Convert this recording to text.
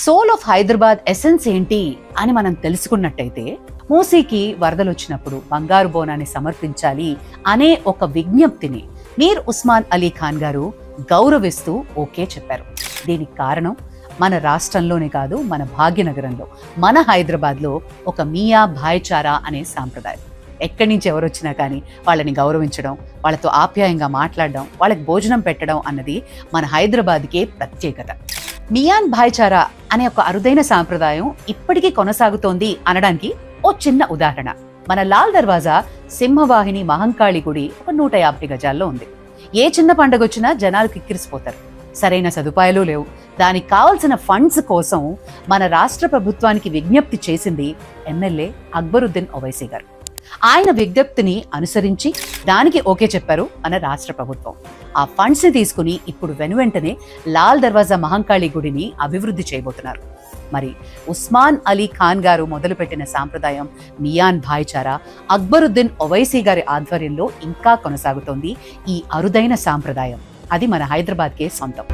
Soul of Hyderabad essence ఏంటి అని మనం తెలుసుకున్నట్టయితే, మూసీకి వరదలు వచ్చినప్పుడు బంగారు బోనాన్ని సమర్పించాలి అనే ఒక విజ్ఞప్తిని మీర్ ఉస్మాన్ అలీ ఖాన్ గారు గౌరవిస్తూ ఓకే చెప్పారు. దీనికి కారణం మన రాష్ట్రంలోనే కాదు, మన భాగ్యనగరంలో, మన హైదరాబాద్లో ఒక మియా భాయిచారా అనే సాంప్రదాయం. ఎక్కడి నుంచి ఎవరు వచ్చినా కానీ వాళ్ళని గౌరవించడం, వాళ్ళతో ఆప్యాయంగా మాట్లాడడం, వాళ్ళకి భోజనం పెట్టడం అన్నది మన హైదరాబాద్కే ప్రత్యేకత. మియాన్ భాయిచారా అనే ఒక అరుదైన సాంప్రదాయం ఇప్పటికీ కొనసాగుతోంది అనడానికి ఓ చిన్న ఉదాహరణ. మన లాల్ దర్వాజా సింహవాహిని మహంకాళి గుడి ఒక 150 గజాల్లో ఉంది. ఏ చిన్న పండుగ వచ్చినా జనాలు కిక్కిరిసిపోతారు. సరైన సదుపాయాలు లేవు. దానికి కావాల్సిన ఫండ్స్ కోసం మన రాష్ట్ర ప్రభుత్వానికి విజ్ఞప్తి చేసింది ఎమ్మెల్యే అక్బరుద్దీన్ ఓవైసీ గారు. ఆయన విజ్ఞప్తిని అనుసరించి దానికి ఓకే చెప్పారు మన రాష్ట్ర ప్రభుత్వం. ఆ ఫండ్స్ ని తీసుకుని ఇప్పుడు వెనువెంటనే లాల్ దర్వాజా మహంకాళి గుడిని అభివృద్ధి చేయబోతున్నారు. మరి ఉస్మాన్ అలీ ఖాన్ గారు మొదలుపెట్టిన సాంప్రదాయం మియాన్ భాయిచారా అక్బరుద్దీన్ ఓవైసీ గారి ఆధ్వర్యంలో ఇంకా కొనసాగుతోంది. ఈ అరుదైన సాంప్రదాయం అది మన హైదరాబాద్కే సొంతం.